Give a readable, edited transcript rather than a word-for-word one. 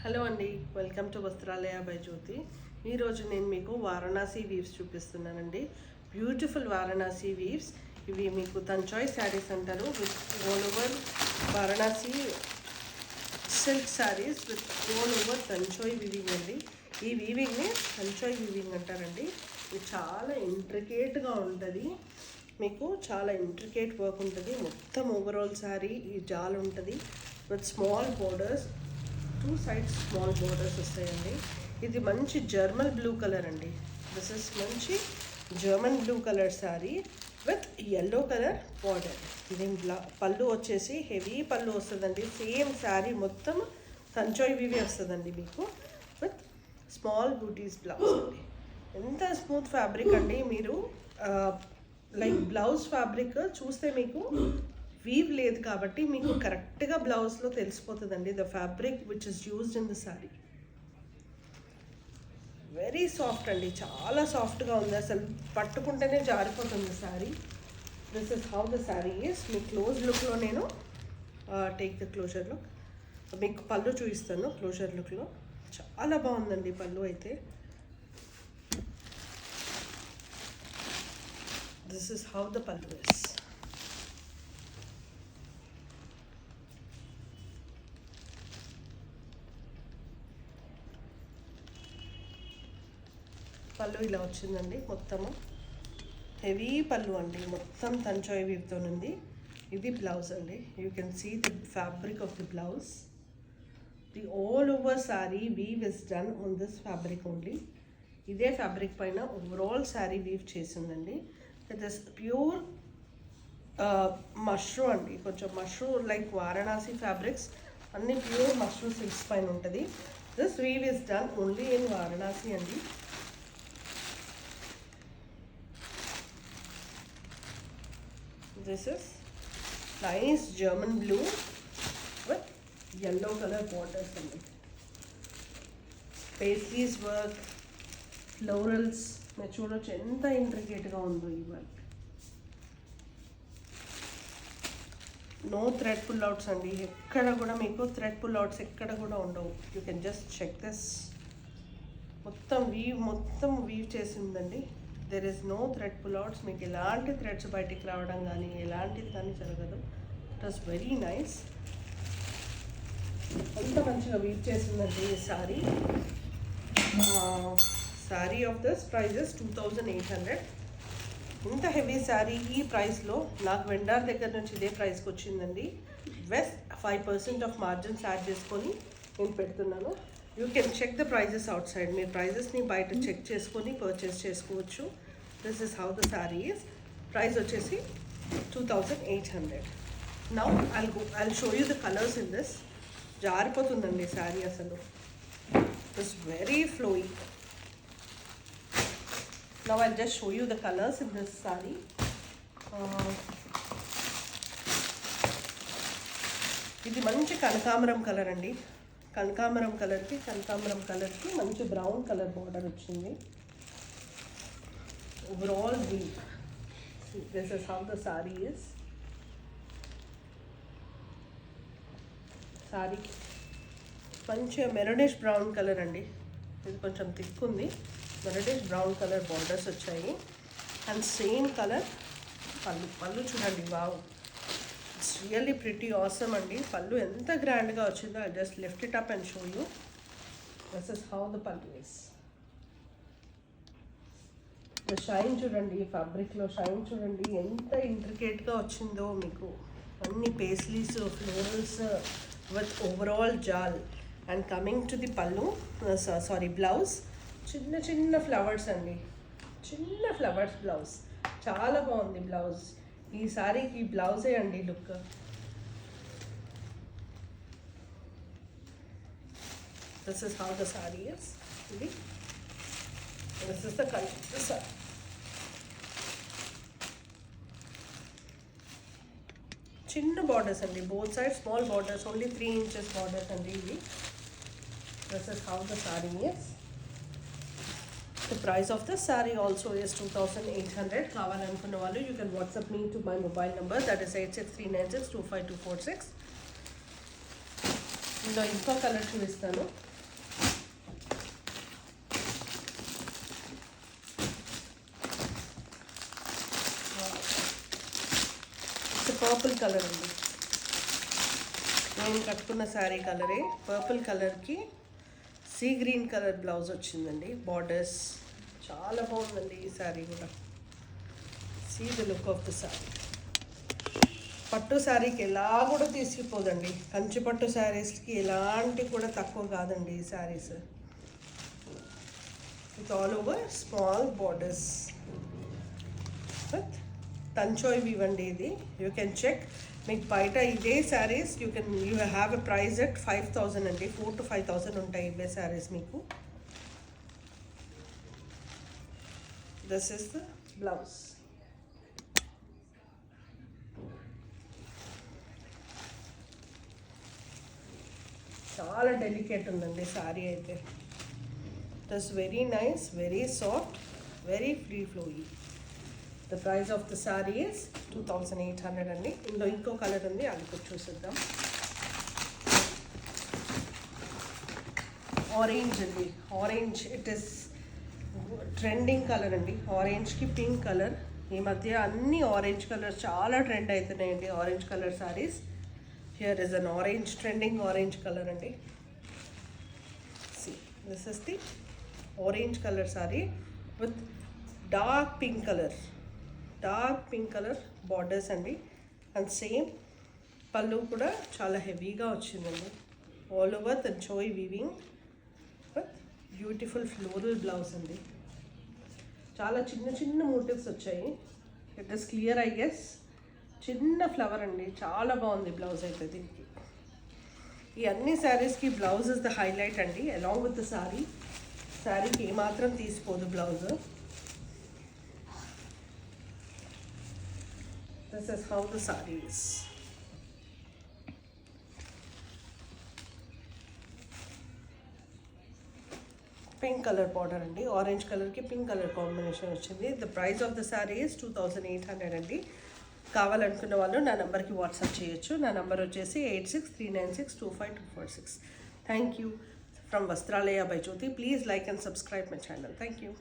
Hello అండి, welcome to Vastralaya by Jyothi. ఈరోజు నేను మీకు వారణాసి వీవ్స్ చూపిస్తున్నానండి. Beautiful Varanasi weaves. ఇవి మీకు తంచాయ్ శారీస్ అంటారు. With all over Varanasi silk saris with all over tanchoi weaving అండి. ఈ వీవింగ్ని తంచాయ్ వీవింగ్ అంటారండి. ఇది చాలా ఇంట్రికేట్గా ఉంటుంది. మీకు చాలా ఇంట్రికేట్ వర్క్ ఉంటుంది. మొత్తం ఓవరాల్ శారీ ఈ జాల్ ఉంటుంది with small borders. 2 sides small borders వస్తాయండి. ఇది మంచి జర్మన్ బ్లూ కలర్ అండి. దిస్ ఇస్ మంచి German blue colour sari with yellow colour border. ఇది పళ్ళు వచ్చేసి హెవీ పళ్ళు వస్తుందండి. సేమ్ శారీ మొత్తం తంచాయ్ వీవి వస్తుందండి మీకు విత్ స్మాల్ బూటీస్ బ్లౌజ్ అండి. ఎంత స్మూత్ ఫ్యాబ్రిక్ అండి. మీరు లైక్ బ్లౌజ్ ఫ్యాబ్రిక్ చూస్తే మీకు వీవ్ లేదు కాబట్టి మీకు కరెక్ట్గా బ్లౌజ్లో తెలిసిపోతుందండి the fabric which is used in the sari. Very soft అండి, చాలా సాఫ్ట్గా ఉంది. అసలు పట్టుకుంటేనే జారిపోతుంది sari. This is how the sari is. మీ క్లోజ్ లుక్లో నేను టేక్ ద క్లోజర్ లుక్. మీకు పళ్ళు చూపిస్తాను క్లోజర్ లుక్లో. చాలా బాగుందండి పళ్ళు అయితే. This is how the pallu is. పళ్ళు ఇలా వచ్చిందండి. మొత్తము హెవీ పళ్ళు అండి. మొత్తం తంచాయ్ వీవ్తో ఉంది. ఇది బ్లౌజ్ అండి. You can see the fabric of the blouse. The all over sari weave is done on this fabric only. ఇదే ఫ్యాబ్రిక్ పైన ఓవరాల్ శారీ వీవ్ చేసిందండి. ఇట్ ఇస్ ప్యూర్ మష్రూ అండి. కొంచెం మష్రూ లైక్ వారణాసి ఫ్యాబ్రిక్స్ అన్ని ప్యూర్ మష్రూ సిల్క్స్ పైన ఉంటుంది. This weave is done only in Varanasi అండి. This is nice German blue with yellow color borders on it. Paisley's work, florals. मैं చూడొచ్చు ఎంత ఇంట్రికేట్గా ఉందో ఈ work. No thread pull outs అండి. ఎక్కడ కూడా మీకు థ్రెడ్ పుల్ అవుట్స్ ఎక్కడ కూడా ఉండవు. You can just check this. మొత్తం వీవ్ చేసిందండి. There is no thread pull outs. మీకు ఎలాంటి థ్రెడ్స్ బయటికి రావడం కానీ ఎలాంటిది కానీ జరగదు. It was very nice. అంత మంచిగా వీవ్ చేసిందండి ఈ sari. Sari of this prices 2800. ఇంత హెవీ శారీ ఈ ప్రైస్లో నాకు వెండార్ దగ్గర నుంచి ఇదే ప్రైస్కి వచ్చిందండి. వెస్ట్ 5% ఆఫ్ మార్జిన్స్ యాడ్ చేసుకొని నేను పెడుతున్నాను. You can check the prices outside. మీరు ప్రైజెస్ని బయట చెక్ చేసుకొని పర్చేస్ చేసుకోవచ్చు. This is how the sari is. Price వచ్చేసి 2800. Now I'll show you the colours in this. జారిపోతుందండి శారీ అసలు. It's very flowy. Now I'll just show you the colours in this sari. ఇది మంచి కనకాంబరం కలర్ అండి. కనకాంబరం కలర్కి మంచి బ్రౌన్ కలర్ బార్డర్ వచ్చింది. Overall weave. This is how the sorry is. Sari మంచి మెరూనిష్ బ్రౌన్ కలర్ అండి. ఇది కొంచెం థిక్ ఉంది. మెరూనిష్ బ్రౌన్ కలర్ బార్డర్స్ వచ్చాయి. అండ్ సేమ్ కలర్ పళ్ళు చూడండి. Wow, it's really pretty awesome అండి. పళ్ళు ఎంత గ్రాండ్గా వచ్చిందో. I just lift it up and show you. This is how the pallu is. The shine చూడండి, ఫ్యాబ్రిక్లో షైన్ చూడండి ఎంత ఇంట్రికేట్గా వచ్చిందో మీకు. అన్ని paisleys, florals with overall jaal. And coming to the pallu, blouse, చిన్న చిన్న ఫ్లవర్స్ అండి. చిన్న ఫ్లవర్స్ బ్లౌజ్. చాలా బాగుంది బ్లౌజ్. ఈ సారీకి బ్లౌజే అండి look. This is how the sorry is. ఇది దిస్ ఇస్ ద కలర్. చిన్న బార్డర్స్ అండి. Both side small borders. Only 3 inches borders అండి ఇవి. This is how the sorry is. The price of this saree also is 2800. కావాలనుకున్న వాళ్ళు you can WhatsApp me to my mobile number, that is 8639625246. ఇందులో ఇంకో colour చూపిస్తాను. Purple colour అండి. నేను కట్టుకున్న శారీ కలరే పర్పుల్ కలర్కి సీ గ్రీన్ కలర్ బ్లౌజ్ వచ్చిందండి. బార్డర్స్ చాలా బాగుందండి ఈ శారీ కూడా. See the look of the sari. పట్టు శారీకి ఎలా కూడా తీసుకుపోదండి. కంచి పట్టు శారీస్కి ఎలాంటి కూడా తక్కువ కాదండి ఈ saris. With all over small borders with tanchoi ఇవ్వండి. ఇది యూ కెన్ చెక్. మీకు బయట ఇదే saris you have a price at 5,000 అండి. 4,000 to 5,000 ఉంటాయి ఇవే శారీస్ మీకు. This is the blouse. చాలా డెలికేట్ ఉందండి శారీ అయితే. It is very nice, very soft, very free flowy. The price of the sari is 2,800 అండి. ఇందులో ఇంకో కలర్ ఉంది, అది కూడా చూసేద్దాం. ఆరెంజ్ అండి. Orange it is trending colour అండి. ఆరెంజ్కి పింక్ కలర్. ఈ మధ్య అన్ని ఆరెంజ్ కలర్ చాలా ట్రెండ్ అవుతున్నాయండి. Orange colour saris. Here is an orange, trending orange color andi. See, this is the orange color saree with dark pink color borders andi, and same pallu kuda chala heavy ga ochindandi. All over the joy weaving with beautiful floral blouse andi. Chala chinna motifs vachayi. It is clear, I guess. చిన్న flower అండి. చాలా బాగుంది blouse అయితే దీనికి. ఈ అన్ని శారీస్కి blouse is the highlight అండి. అలాంగ్ విత్ ద శారీకి ఏమాత్రం తీసిపోదు blouse. This is how the sari is. Pink colour border అండి. ఆరెంజ్ కలర్కి పింక్ కలర్ కాంబినేషన్ వచ్చింది. The price of the sari is 2,800 అండి. కావాలనుకున్న వాళ్ళు నా నెంబర్కి వాట్సాప్ చేయొచ్చు. నా నెంబర్ వచ్చేసి 8639625246. Thank you. From Vastralaya by Jyothi. Please like and subscribe my channel. Thank you.